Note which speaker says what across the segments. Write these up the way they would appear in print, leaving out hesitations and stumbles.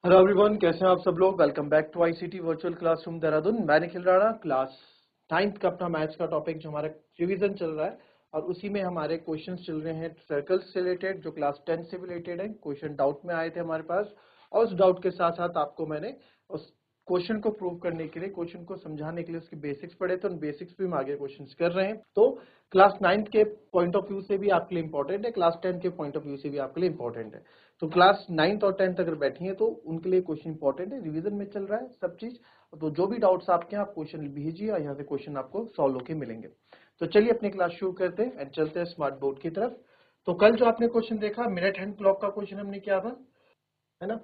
Speaker 1: Hello everyone, कैसे हैं आप सब लोग। Welcome back to ICT virtual classroom Dehradun. मैं निखिल राणा, क्लास 9th का अपना मैथ्स का टॉपिक जो हमारा रिवीजन चल रहा है और उसी में हमारे क्वेश्चंस चल रहे हैं सर्कल्स से रिलेटेड, जो क्लास 10 से रिलेटेड है। क्वेश्चन डाउट में आए थे हमारे पास और उस डाउट के साथ साथ आपको मैंने उस क्वेश्चन को प्रूव करने के लिए, क्वेश्चन को समझाने के लिए उसके बेसिक्स पढ़े थे। उन बेसिक्स भी हम आगे क्वेश्चंस कर रहे हैं। तो क्लास 9th के पॉइंट ऑफ व्यू से भी आपके लिए इंपॉर्टेंट है, क्लास 10 के पॉइंट ऑफ व्यू से भी आपके लिए इंपॉर्टेंट है। तो क्लास 9th और 10th अगर बैठी हैं तो उनके लिए क्वेश्चन इंपॉर्टेंट है, रिवीजन में चल रहा है सब चीज। तो जो भी डाउट्स आपके हैं आप क्वेश्चन भेजिए और यहाँ से क्वेश्चन आपको सॉल्व होके मिलेंगे। तो चलिए अपनी क्लास शुरू करते हैं एंड चलते हैं स्मार्ट बोर्ड की तरफ। तो कल जो आपने क्वेश्चन देखा, मिनट हैंड क्लॉक का क्वेश्चन हमने किया था, है ना।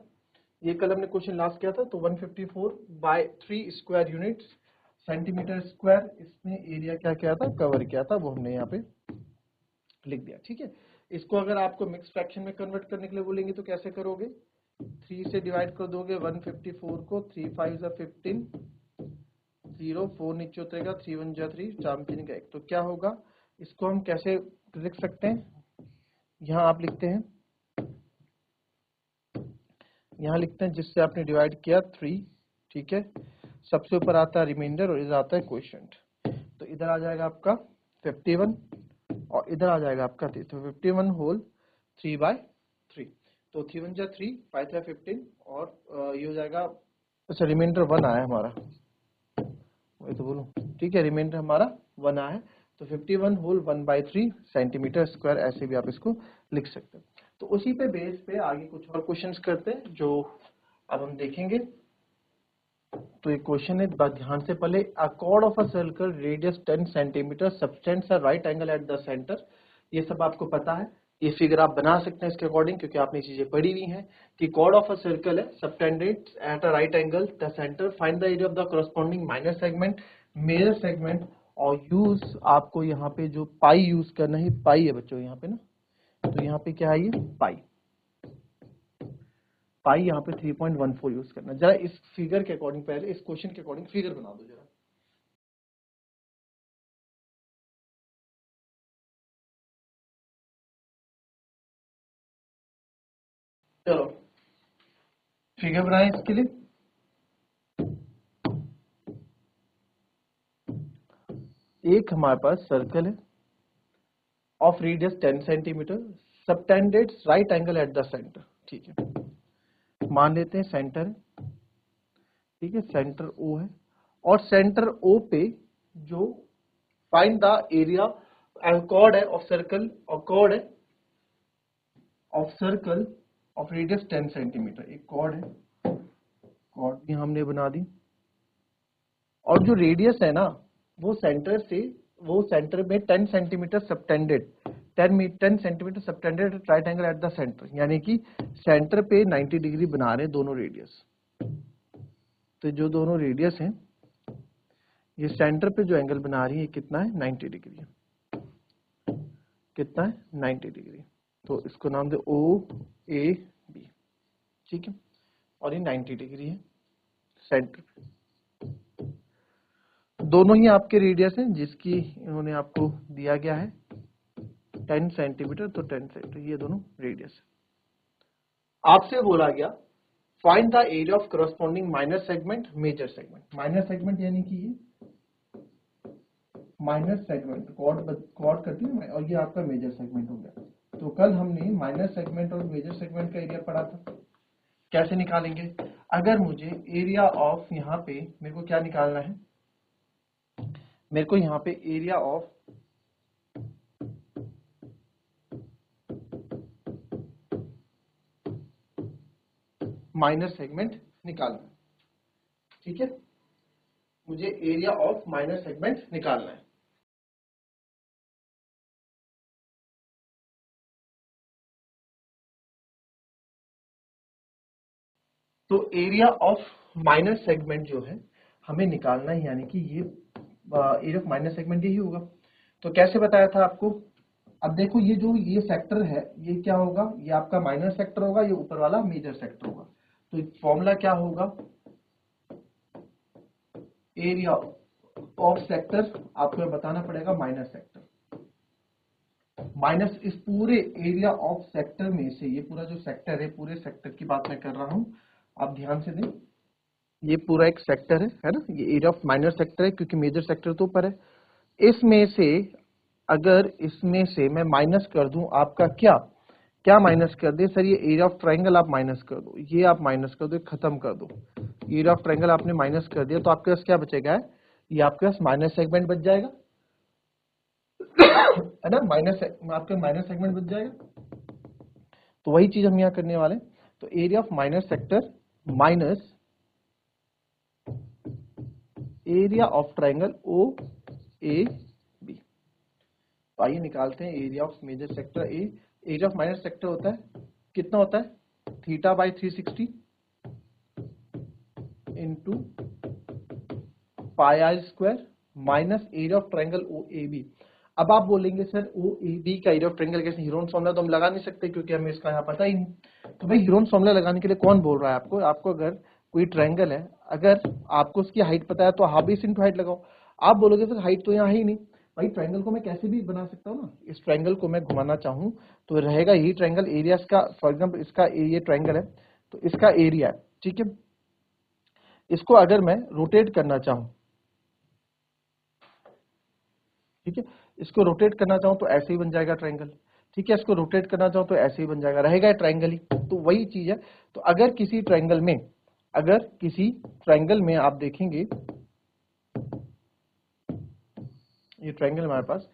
Speaker 1: ये कल हमने क्वेश्चन लास्ट किया था। तो 154/3 स्क्वायर यूनिट्स सेंटीमीटर स्क्वायर, इसमें एरिया क्या किया था, कवर किया था, वो हमने यहाँ पे लिख दिया। ठीक है, इसको अगर आपको मिक्स फ्रैक्शन में कन्वर्ट करने के लिए बोलेंगे तो कैसे करोगे, 3 से डिवाइड कर दोगे 154 को, 3 5 जा 15, 0 4 नीचे उतरेगा, 3 1 जा 3, 4 3 का 1। तो क्या होगा, इसको हम कैसे लिख सकते हैं, यहाँ आप लिखते हैं, यहाँ लिखते हैं जिससे आपने डिवाइड किया 3। ठीक है, सबसे ऊपर आता है रिमाइंडर और इधर आता है क्वोशिएंट। तो इधर आ जाएगा आपका 51 और इधर आ जाएगा आपका 3। तो 51 होल 3/3। तो 3 1 जा 3, 5 जा 15 और ये हो जाएगा। अच्छा, रिमाइंडर 1 आया हमारा, वही तो बोलूं। ठीक है, रिमाइंडर हमारा 1 आया है। तो 51 होल 1/3 सेंटीमीटर स्क्वायर, ऐसे भी आप इसको लिख सकते हैं। तो उसी पे बेस पे आगे कुछ और क्वेश्चंस करते हैं जो अब हम देखेंगे। तो एक क्वेश्चन है, ध्यान से पहले, अ cord of a circle radius 10 centimetre subtends a right angle eight the centre. ये सब आपको पता है, ये फिगर आप बना सकते हैं इसके अकॉर्डिंग, क्योंकि आपने चीजें पढ़ी हुई हैं कि कॉर्ड ऑफ अ सर्कल है, subtended at a right angle the centre, find the area of the corresponding minor segment, major segment. और यूज आपको यहाँ पे जो पाई यूज करना है, पाई है बच्चों यहाँ पे ना। तो यहाँ पे क्या है, ये पाई, पाई यहाँ पे 3.14 यूज करना। जरा इस फिगर के अकॉर्डिंग, पहले इस क्वेश्चन के अकॉर्डिंग फिगर बना दो जरा। चलो फिगर बनाए इसके लिए। एक हमारे पास सर्कल है of radius 10 centimetre, subtended right angle eight the centre. ठीक है, मान लेते हैं सेंटर है। ठीक है, सेंटर ओ है और सेंटर ओ पे जो फाइंड द एरिया, कॉर्ड है ऑफ सर्कल, और कॉर्ड है of circle of radius 10 centimetre. एक कॉर्ड है, कॉर्ड भी हमने बना दी, और जो रेडियस है ना, वो सेंटर से, वो सेंटर में 10 centimetre subtended, 10 centimetre subtended right angle eight the centre, यानी कि सेंटर पे 90 डिग्री बना रहे हैं दोनों रेडियस। तो जो दोनों रेडियस हैं, ये सेंटर पे जो एंगल बना रही है कितना है, 90 डिग्री। कितना है, 90 डिग्री। तो इसको नाम दे ओ ए बी। ठीक है, और ये 90 डिग्री है सेंटर पे। दोनों ही आपके रेडियस हैं जिसकी इन्होंने आपको दिया गया है 10 सेंटीमीटर, तो 10 सेंटीमीटर ये दोनों रेडियस है। आपसे बोला गया find the area of corresponding minor segment, major segment. Minor segment यानी कि ये माइनर सेगमेंट कॉर्ड करती है, और ये आपका मेजर सेगमेंट हो गया। तो कल हमने माइनर सेगमेंट और मेजर सेगमेंट का एरिया पढ़ा था। कैसे निकालेंगे, अगर मुझे एरिया ऑफ, यहाँ पे मेरे को क्या निकालना है, मेरे को यहाँ पे एरिया ऑफ माइनर सेगमेंट निकालना है। ठीक है, मुझे एरिया ऑफ माइनर सेगमेंट निकालना है। तो एरिया ऑफ माइनर सेगमेंट जो है हमें निकालना है, यानी कि ये एरिया ऑफ माइनर सेगमेंट यही होगा। तो कैसे बताया था आपको, अब देखो ये जो ये सेक्टर है, ये क्या होगा, ये आपका माइनर सेक्टर होगा, ये ऊपर वाला मेजर सेक्टर होगा। तो फॉर्मूला क्या होगा, एरिया ऑफ सेक्टर आपको बताना पड़ेगा माइनर सेक्टर, माइनस इस पूरे एरिया ऑफ सेक्टर में से, ये पूरा जो सेक्टर है, पूरे सेक्टर की बात मैं कर रहा हूं, आप ध्यान से दें, ये पूरा एक सेक्टर है ना, ये एरिया ऑफ माइनर सेक्टर है क्योंकि मेजर सेक्टर तो ऊपर है। इसमें से अगर इसमें से मैं माइनस कर दूं, आपका क्या क्या माइनस कर दे सर, ये एरिया ऑफ ट्रायंगल आप माइनस कर दो, ये आप माइनस कर दो, खत्म कर दो। एरिया ऑफ ट्रायंगल आपने माइनस कर दिया तो आपके पास क्या बचेगा, ये आपके पास माइनस सेगमेंट बच जाएगा है ना, माइनस आपके माइनस सेगमेंट बच जाएगा। तो वही चीज हम यहाँ करने वाले हैं। तो area of minor sector minus area of triangle O A B. तो आइए निकालते हैं area of major sector A. Area of minor sector होता है कितना होता है, theta by 360 into pi r square minus area of triangle O A B. अब आप बोलेंगे सर ओ ए बी का एरिया ऑफ ट्रायंगल कैसे, हीरोन्स फॉर्मूला तो हम लगा नहीं सकते क्योंकि हमें इसका यहाँ पता ही नहीं। तो भाई हीरोन्स फॉर्मूला लगाने के लिए कौन बोल रहा है आपको, आपको अगर कोई ट्रायंगल है, अगर आपको उसकी हाइट पता है तो हाफ बेस इंटू हाइट लगाओ। आप बोलोगे सर हाइट तो यहाँ है ही नहीं, भाई ट्रायंगल को मैं कैसे भी बना सकता हूँ ना, इस ट्रायंगल को मैं घुमाना चाहूँ तो रहेगा यही ट्रायंगल एरिया का, फॉर एग्जाम्पल इसका ये ट्रायंगल है तो इसका एरिया है, ठीक है। इसको अगर मैं रोटेट करना चाहूँ, ठीक है, इसको रोटेट करना चाहूँ तो ऐसे ही बन जाएगा ट्रायंगल, ठीक है। इसको रोटेट करना चाहूँ तो ऐसे ही बन जाएगा, रहेगा ट्रायंगल ही। तो वही चीज है। तो अगर किसी ट्रायंगल में, अगर किसी ट्रायंगल में आप देखेंगे, ये ट्रायंगल हमारे पास,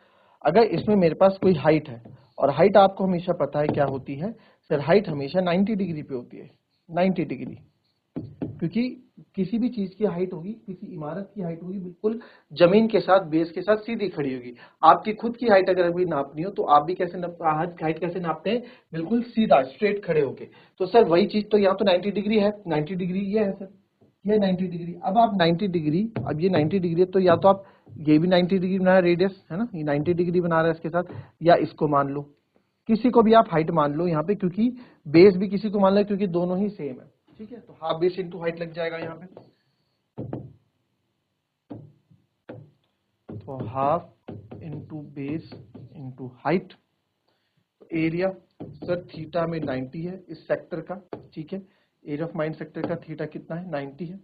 Speaker 1: अगर इसमें मेरे पास कोई हाइट है, और हाइट आपको हमेशा पता है क्या होती है सर, हाइट हमेशा 90 डिग्री पे होती है, 90 डिग्री। क्योंकि किसी भी चीज की हाइट होगी, किसी इमारत की हाइट होगी बिल्कुल जमीन के साथ, बेस के साथ सीधी खड़ी होगी। आपकी खुद की हाइट अगर अभी नापनी हो तो आप भी कैसे हाइट कैसे नापते हैं, बिल्कुल सीधा स्ट्रेट खड़े होके। तो सर वही चीज तो यहाँ तो 90 डिग्री है, 90 डिग्री ये है सर, ये 90 डिग्री। अब आप 90 डिग्री, अब ये 90 डिग्री है तो या तो आप ये भी 90 डिग्री बना रहे रेडियस है ना, ये 90 डिग्री बना रहा है इसके साथ, या इसको मान लो, किसी को भी आप हाइट मान लो यहाँ पे, क्योंकि बेस भी किसी को मान लो क्योंकि दोनों ही सेम है, ठीक है। तो हाफ बेस इंटू हाइट लग जाएगा यहाँ पे, तो half into base into height. Area sir theta में 90 है इस सेक्टर का, ठीक है। एरिया ऑफ माइन सेक्टर का थीटा कितना है, 90 है,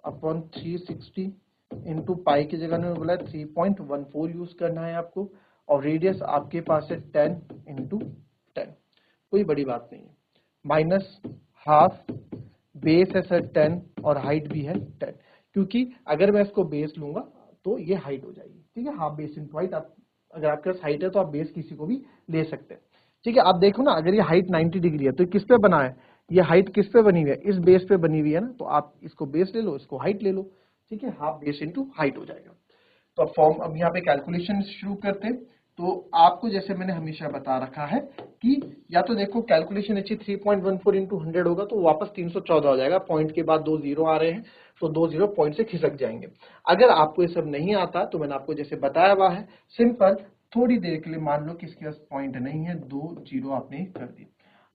Speaker 1: अपॉन 360 इंटू पाई की जगह में बोला 3.14 यूज करना है आपको, और रेडियस आपके पास है 10 इंटू 10, कोई बड़ी बात नहीं है। माइनस हाफ, बेस है सर 10 और हाइट भी है 10, क्योंकि अगर मैं इसको बेस लूंगा तो ये हाइट हो जाएगी, ठीक है। हाफ बेस इंटू हाइट, आप अगर आपके पास हाइट है तो आप बेस किसी को भी ले सकते हैं, ठीक है। आप देखो ना, अगर ये हाइट 90 डिग्री है तो किस पे बना है, ये हाइट किस पे बनी हुई है, इस बेस पे बनी हुई है ना, तो आप इसको बेस ले लो, इसको हाइट ले लो, ठीक है। हाफ बेस इंटू हाइट हो जाएगा। तो अब फॉर्म, अब यहाँ पे कैलकुलेशन शुरू करते हैं। तो आपको जैसे मैंने हमेशा बता रखा है कि या तो देखो कैलकुलेशन अच्छी 3.14 इंटू 100 होगा तो वापस 314 हो जाएगा, पॉइंट के बाद 2 जीरो आ रहे हैं तो 2 जीरो पॉइंट से खिसक जाएंगे। अगर आपको ये सब नहीं आता तो मैंने आपको जैसे बताया हुआ है, सिंपल थोड़ी देर के लिए मान लो कि इसके पास पॉइंट नहीं है, 2 जीरो आपने कर दी।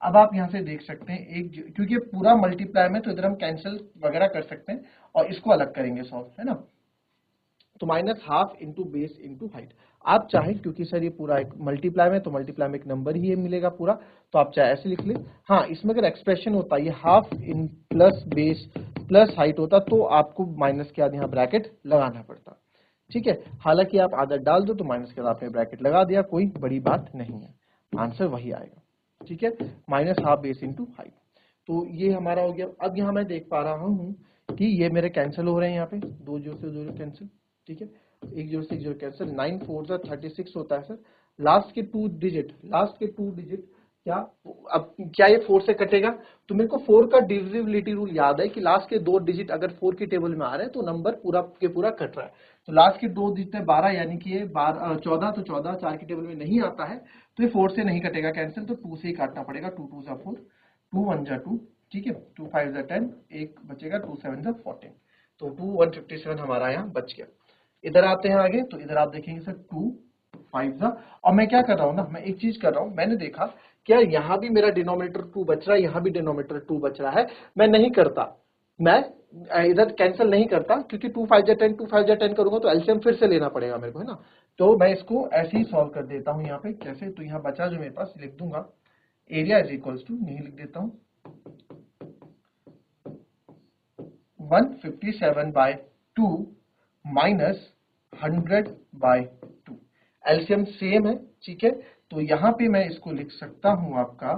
Speaker 1: अब आप यहाँ से देख सकते हैं एक, क्योंकि पूरा मल्टीप्लाई में तो इधर हम कैंसिल वगैरह कर सकते हैं और इसको अलग करेंगे सॉल्व, है ना। तो minus half into base into height, आप चाहें क्योंकि सर ये पूरा एक मल्टीप्लाई में, तो मल्टीप्लाई में एक नंबर ही मिलेगा पूरा, तो आप चाहे ऐसे लिख ले। हाँ, इसमें अगर एक्सप्रेशन होता ये half in plus base plus height होता तो आपको माइनस के बाद यहाँ ब्रैकेट लगाना पड़ता, ठीक है। हालांकि आप आदत डाल दो तो माइनस के बाद आपने ब्रैकेट लगा दिया, कोई बड़ी बात नहीं है, आंसर वही आएगा, ठीक है। Minus half base into height. तो ये हमारा हो गया। अब यहाँ मैं देख पा रहा हूँ कि ये मेरे कैंसिल हो रहे हैं, यहाँ पे 2 जीरो से 2 जीरो कैंसिल, ठीक है। 1 जीरो से 1 जीरो कैंसिल, 9 4 जा 36 होता है सर। लास्ट के 2 डिजिट, लास्ट के 2 डिजिट क्या, अब क्या ये 4 से कटेगा, तो मेरे को 4 का डिविजिबिलिटी रूल याद है कि लास्ट के 2 डिजिट अगर 4 की टेबल में आ रहे हैं तो नंबर पूरा के पूरा कट रहा है। तो लास्ट के 2 डिजिट है 12, यानी कि ये 14, तो 14 4 की टेबल में नहीं आता है तो ये 4 से नहीं कटेगा कैंसिल, तो 2 से ही काटना पड़ेगा। 2 2 जा 4, 2 1 जा 2, ठीक है। 2 5 जा 10, एक बचेगा, 2 7 जा 14, तो 2 157 हमारा यहाँ बच गया। इधर आते हैं आगे, तो इधर आप देखेंगे सर 2 5 जा, और मैं क्या कर रहा हूँ ना, मैं एक चीज कर रहा हूँ, मैंने देखा क्या यहाँ भी मेरा डिनोमिनेटर 2 बच रहा है, यहाँ भी डिनोमिनेटर 2 बच रहा है, मैं नहीं करता, मैं इधर कैंसिल नहीं करता, क्योंकि 2 5 जा 10, 2 5 जा 10 करूंगा तो एलसीएम फिर से लेना पड़ेगा मेरे को, है ना। तो मैं इसको ऐसे ही सॉल्व कर देता हूँ यहाँ पे कैसे, तो यहाँ बचा जो मेरे पास लिख दूंगा, एरिया इज इक्वल्स टू, नहीं लिख देता हूँ, 157/2 माइनस 100/2। एलसीएम सेम है, ठीक है। तो यहां पे मैं इसको लिख सकता हूं, आपका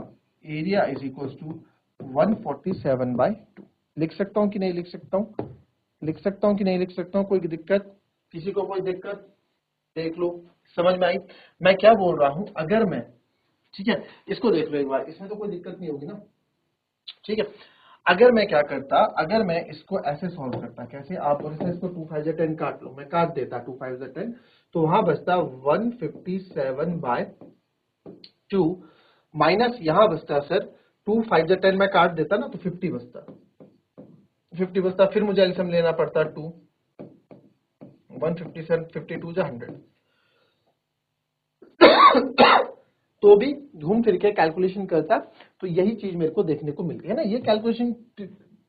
Speaker 1: एरिया इज इक्वल टू 147/2। लिख सकता हूं कि नहीं लिख सकता हूं? लिख सकता हूं कि नहीं लिख सकता हूं? कोई दिक्कत? किसी को कोई दिक्कत? देख लो, समझ में आई मैं क्या बोल रहा हूं? अगर मैं, ठीक है, इसको देख लो एक बार, इसमें तो कोई दिक्कत नहीं होगी ना, ठीक है। अगर मैं क्या करता, अगर मैं इसको ऐसे सॉल्व करता, कैसे? आप बोले इसको 2 5 10 काट लो, मैं काट देता 2 5 10, तो वहां बचता 157/2 माइनस यहां बचता सर 2 5 10 मैं काट देता ना, तो 50 बचता, 50 बचता। फिर मुझे एलसीएम लेना पड़ता 2, 157 52 जा 100। तो भी घूम फिर के कैलकुलेशन करता, तो यही चीज मेरे को देखने को मिलती है ना। ये कैलकुलेशन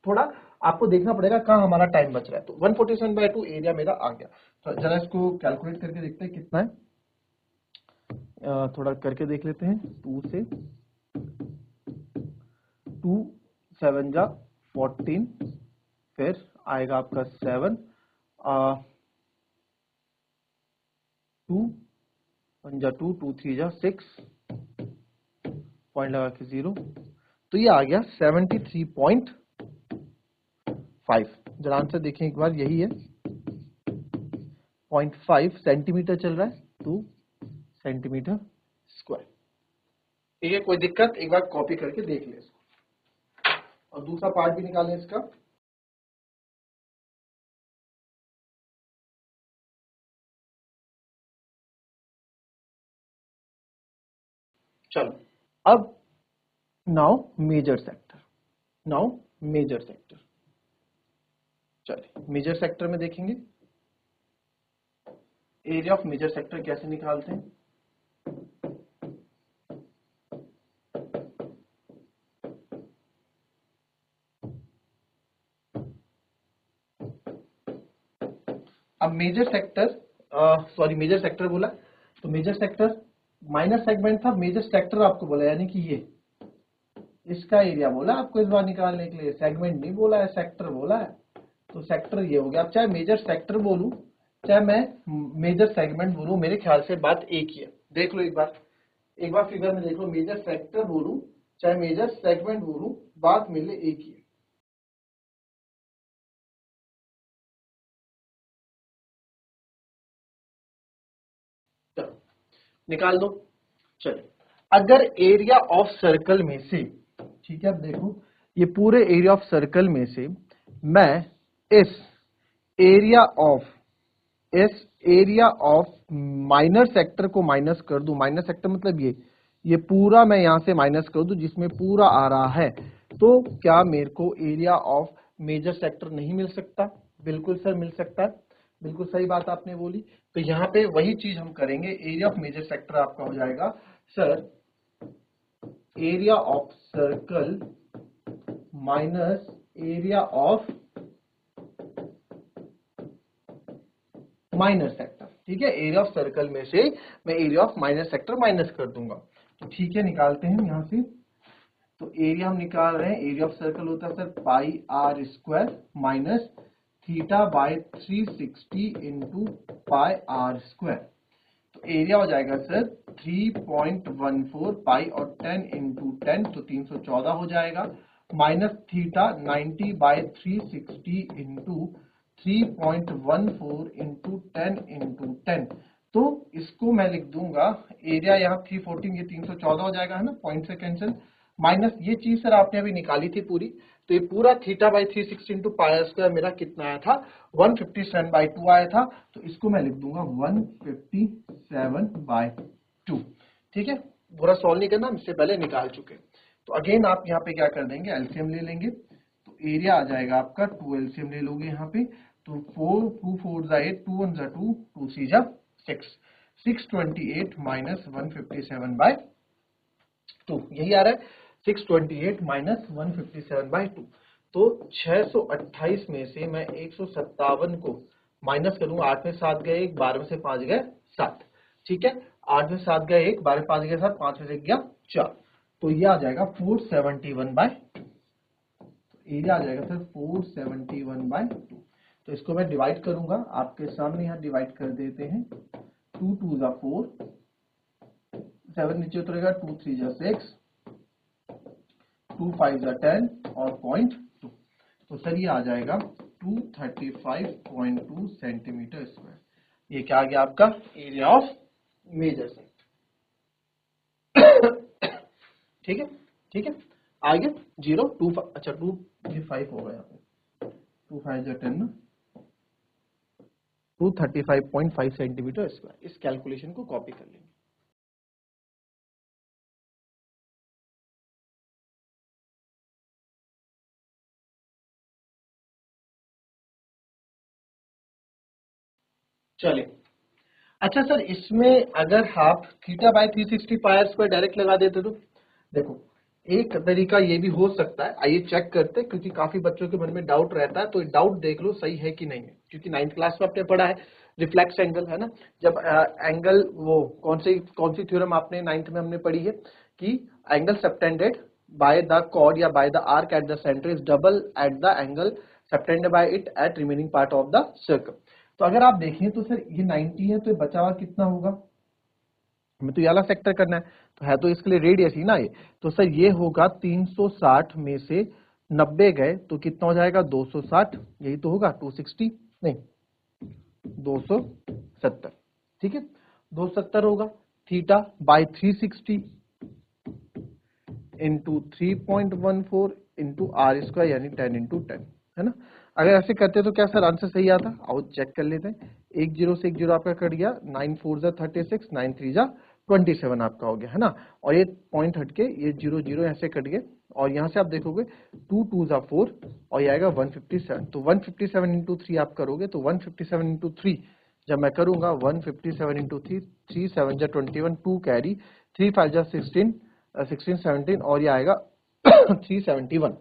Speaker 1: थोड़ा आपको देखना पड़ेगा कहां हमारा टाइम बच रहा है। तो 147/2 एरिया मेरा आ गया। तो जरा इसको कैलकुलेट करके देखते हैं कितना है। थोड़ा करके देख लेते हैं। 2 से 2 7 जा 14, फिर आएगा आपका 7, 2 1 जा 2, 2 3 जा 6, पॉइंट लगा के 0, तो ये आ गया 73.5। जरा आंसर देखें एक बार, यही है 0.5 सेंटीमीटर चल रहा है, 2 सेंटीमीटर स्क्वायर। ठीक है, कोई दिक्कत? एक बार कॉपी करके देख ले इसको, और दूसरा पार्ट भी निकालें इसका। चलो, अब now major sector, now major sector. चलिए मेजर सेक्टर में देखेंगे एरिया ऑफ मेजर सेक्टर कैसे निकालते हैं। अब major sector, sorry major sector बोला, तो मेजर सेक्टर माइनर सेगमेंट था, मेजर सेक्टर आपको बोला, यानी कि ये इसका एरिया बोला आपको इस बार निकालने के लिए, सेगमेंट नहीं बोला है, सेक्टर बोला है। तो सेक्टर ये हो गया। अब चाहे मेजर सेक्टर बोलूं, चाहे मैं मेजर सेगमेंट बोलूं, मेरे ख्याल से बात एक ही है। देख लो एक बार फिगर में देख लो, मेजर सेक्टर बोलूं चाहे मेजर सेगमेंट बोलूं, बात मिले एक ही है। चलो निकाल दो। चलिए, अगर एरिया ऑफ सर्कल में से, ठीक है, अब देखो ये पूरे एरिया ऑफ सर्कल में से मैं इस एरिया ऑफ माइनर सेक्टर को माइनस कर दूं, माइनर सेक्टर मतलब ये पूरा मैं यहां से माइनस कर दूं जिसमें पूरा आ रहा है, तो क्या मेरे को एरिया ऑफ मेजर सेक्टर नहीं मिल सकता? बिल्कुल सर मिल सकता है, बिल्कुल सही बात आपने बोली। तो यहाँ पे वही चीज हम करेंगे, एरिया ऑफ मेजर सेक्टर आपका हो जाएगा sir area of circle minus area of minor sector. ठीक है, एरिया ऑफ सर्कल में से मैं area of minor sector minus कर दूंगा। तो ठीक है, निकालते हैं यहां से। तो एरिया हम निकाल रहे हैं, एरिया ऑफ सर्कल होता है sir pi r square minus theta by 360 into pi r square. तो एरिया हो जाएगा सर 3.14 पाई और 10 इंटू 10, तो 314 हो जाएगा, minus theta 90/360 into 3.14 into 10 into 10। तो इसको मैं लिख दूंगा, एरिया यहाँ 314, ये 314 हो जाएगा, है ना, पॉइंट से कैंसिल, माइनस ये चीज सर आपने अभी निकाली थी पूरी, तो ये पूरा theta by 360 into pi square मेरा कितना आया था? 157/2 आया था। तो इसको मैं लिख दूंगा 157/2। ठीक है, पूरा सॉल्व नहीं करना, इससे पहले निकाल चुके। तो अगेन आप यहाँ पे क्या कर देंगे, एलसीएम ले लेंगे। तो एरिया आ जाएगा आपका 2, एलसीएम ले लोगे यहाँ पे, तो 4 2 4 जा 8, 2 1 जा 2, 2 3 जा 6, 628 माइनस 157/2, यही आ रहा है 628 माइनस 157/2। तो 628 में से मैं 157 को माइनस करूंगा, 8 में 7 गए 1, 12 में से 5 गए 7, ठीक है, 8 में 7 गए 1, 12 में 5 गए 7, 5 में से गया 4, तो ये आ जाएगा 471/2। एरिया आ जाएगा सर 471/2। तो इसको मैं डिवाइड करूंगा, आपके सामने यहाँ डिवाइड कर देते हैं। 2 2 जा 4, 7 नीचे उतरेगा, 2 3 जा 6, 2 5 जा 10 और 0.2। तो सर ये आ जाएगा 235.2 सेंटीमीटर स्क्वायर। ये क्या आ गया आपका एरिया ऑफ मेजर सेक्टर। ठीक है, ठीक है। आगे 0 2 अच्छा 2 ये 5 होगा यहाँ पे, 2 5 जा 10 ना, 235.5 सेंटीमीटर स्क्वायर। इस कैलकुलेशन को कॉपी कर लेंगे। चलिए, अच्छा सर इसमें अगर आप theta by 360 pi square direct लगा देते तो देखो, एक तरीका ये भी हो सकता है। आइए चेक करते हैं, क्योंकि काफी बच्चों के मन में डाउट रहता है, तो डाउट देख लो सही है कि नहीं है। क्योंकि 9th क्लास में आपने पढ़ा है रिफ्लेक्स एंगल, है ना। जब एंगल वो कौन सी थ्योरम आपने 9th में हमने पढ़ी है कि angle subtended by the chord या by the arc at the centre is double at the angle subtended by it at remaining part of the circle. तो अगर आप देखें तो सर ये 90 है, तो ये बचा हुआ कितना होगा, हमें तो ये वाला सेक्टर करना है, तो है तो इसके लिए रेडियस ही ना ये। तो सर ये होगा 360 में से 90 गए तो कितना हो जाएगा 260, यही तो होगा 260 नहीं 270। ठीक है, 270 होगा। Theta by 360 into 3.14 into r square यानी 10 इंटू 10, है ना। अगर ऐसे करते तो क्या सर आंसर सही आता? आओ चेक कर लेते हैं। 1 0 से 1 0 आपका कट गया, 9 4 जा 36, 9 3 जा 27 आपका हो गया, है ना। और ये पॉइंट हटके ये 0 0 ऐसे कट गए, और यहाँ से आप देखोगे 2 2 जा 4 और ये आएगा 157। तो 157 इंटू 3 आप करोगे तो 157 इंटू 3 जब मैं करूंगा 157 इंटू 3, 3 7 जा 21, 2 कैरी, 3 5 जा 16, 16 17 और ये आएगा 371,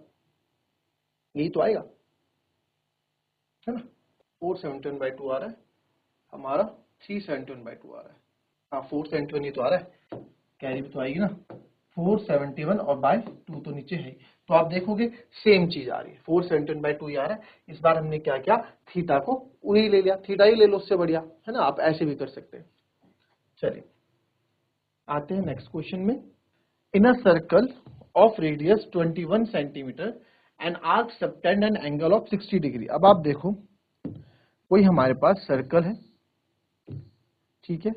Speaker 1: यही तो आएगा, है ना। 471/2 आ रहा है हमारा, 371/2 आ रहा है। हाँ 471 ही तो आ रहा है, कैरी भी तो आएगी ना। 471 और बाय 2 तो नीचे है, तो आप देखोगे सेम चीज आ रही है, 471/2 ही आ रहा है। इस बार हमने क्या किया, थीटा को वही ले लिया, थीटा ही ले लो, उससे बढ़िया, है ना। आप ऐसे भी कर सकते हैं। चलिए आते हैं नेक्स्ट क्वेश्चन में। In a circle of radius 21 centimeter, an arc subtend an angle of 60 degree. अब आप देखो कोई हमारे पास सर्कल है, ठीक है,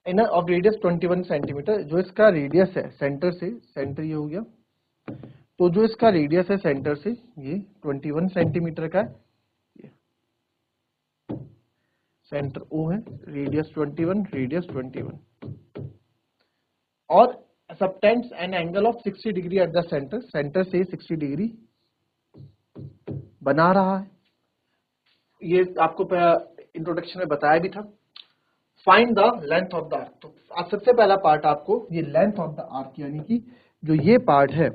Speaker 1: इन ऑफ रेडियस 21 सेंटीमीटर, जो इसका रेडियस है सेंटर से, सेंटर ये हो गया, तो जो इसका रेडियस है सेंटर से ये 21 सेंटीमीटर का है, ये सेंटर O है, रेडियस 21, रेडियस 21, और subtends an angle of 60 degree at the centre, centre से 60 डिग्री बना रहा है। ये आपको इंट्रोडक्शन में बताया भी था। Find the length of the arc. तो सबसे पहला पार्ट आपको ये लेंथ ऑफ द आर्क यानी कि जो ये पार्ट है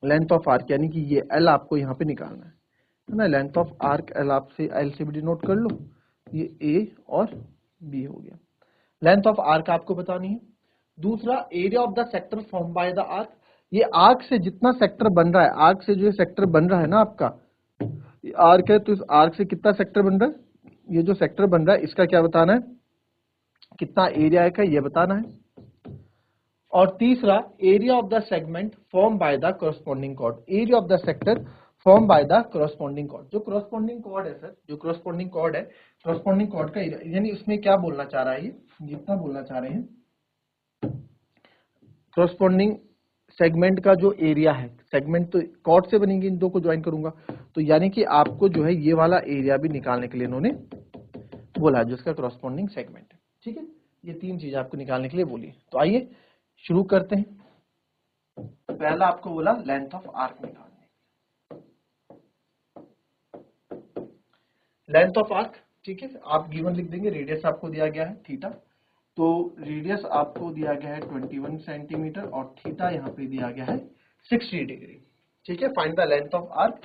Speaker 1: लेंथ ऑफ आर्क यानी कि ये एल आपको यहाँ पे निकालना है ना। लेंथ ऑफ आर्क एल आपसे एल से भी डिनोट कर लो, ये ए और बी हो गया। लेंथ ऑफ आर्क आपको बतानी है। दूसरा area of the sector form by the arc, ये आर्क से जितना सेक्टर बन रहा है, आर्क से जो ये सेक्टर बन रहा है ना आपका, ये आर्क है तो इस आर्क से कितना सेक्टर बन रहा है, ये जो सेक्टर बन रहा है इसका क्या बताना है, कितना एरिया है का ये बताना है। और तीसरा area of the segment form by the corresponding chord, area of the sector form by the corresponding chord. जो करस्पॉन्डिंग कॉर्ड है सर, जो करस्पॉन्डिंग कॉर्ड है, करस्पॉन्डिंग कॉर्ड का एरिया, यानी उसमें क्या बोलना चाह रहा है, ये जितना बोलना चाह रहे हैं करस्पॉन्डिंग सेगमेंट का जो एरिया है, सेगमेंट तो कॉर्ड से बनेंगे, इन दो को ज्वाइन करूंगा, तो यानी कि आपको जो है ये वाला एरिया भी निकालने के लिए इन्होंने बोला है, जिसका करस्पॉन्डिंग सेगमेंट है। ठीक है, ये तीन चीज आपको निकालने के लिए बोली है। तो आइए शुरू करते हैं। पहला आपको बोला लेंथ ऑफ आर्क निकालने, लेंथ ऑफ आर्क, ठीक है। आप गिवन लिख देंगे, रेडियस आपको दिया गया है थीटा, तो रेडियस आपको दिया गया है 21 सेंटीमीटर और थीटा यहाँ पे दिया गया है 60 डिग्री। ठीक है, find the length of arc.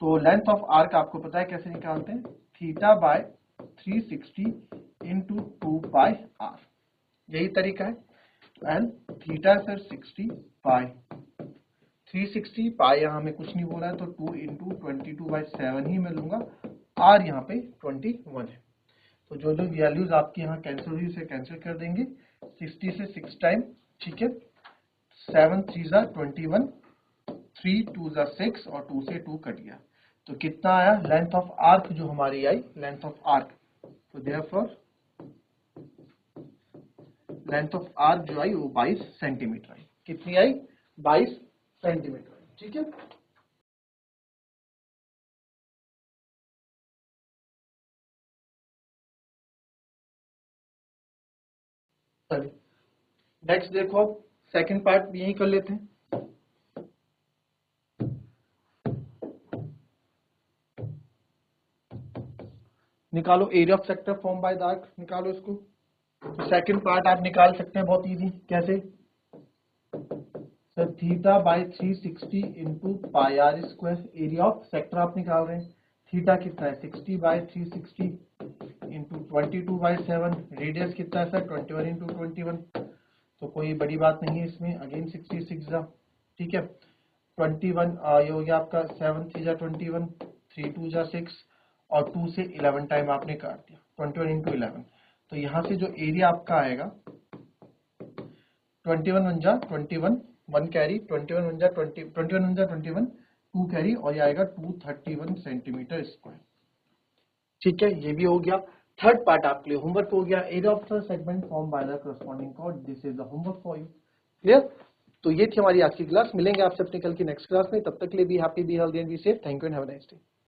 Speaker 1: तो लेंथ ऑफ आर्क आपको पता है कैसे निकालते हैं, theta by 360 into 2 pi r, यही तरीका है। And theta sir 60 pi 360 pi यहाँ हमें कुछ नहीं बोला है, तो 2 इंटू 22/7 ही मैं लूंगा। आर यहाँ पे 21 है, तो जो जो वैल्यूज आपकी यहाँ कैंसिल हुई उसे कैंसिल कर देंगे। 60 से 6 टाइम, ठीक है। 7 3 21, 3 2 6 और 2 से 2 कट गया, तो कितना आया लेंथ ऑफ आर्क जो हमारी आई, लेंथ ऑफ आर्क, तो देयरफॉर लेंथ ऑफ आर्क जो आई वो 22 सेंटीमीटर आई। कितनी आई? 22 सेंटीमीटर आई, ठीक है। चलिए नेक्स्ट देखो, सेकंड पार्ट यही कर लेते हैं। निकालो area of sector form by the arc, निकालो इसको। सेकंड पार्ट आप निकाल सकते हैं बहुत इजी, कैसे sir? Theta by 360 into pi r square, area of sector आप निकाल रहे हैं। थीटा कितना है? 60/360 इंटू 22/7, रेडियस कितना है सर? 21 इंटू 21, तो कोई बड़ी बात नहीं है इसमें। अगेन 66 जा, ठीक है। 21 ये हो गया आपका, 7 3 जा 21, 3 2 जा 6 और 2 से 11 टाइम आपने काट दिया, 21 इंटू 11। तो यहाँ से जो एरिया आपका आएगा 21 1 जा 21, 1 कैरी, 21 1 जा 20, 21 1 जा 21, 2 कैरी और ये आएगा 231 सेंटीमीटर स्क्वायर, ठीक है। ये भी हो गया। थर्ड पार्ट आपके लिए होमवर्क हो गया, area of the segment form by the corresponding chord, this is the homework for you, clear. तो ये थी हमारी आज की क्लास, मिलेंगे आपसे अपनी कल की नेक्स्ट क्लास में, तब तक के लिए be happy, be healthy and be safe. Thank you and have a nice day.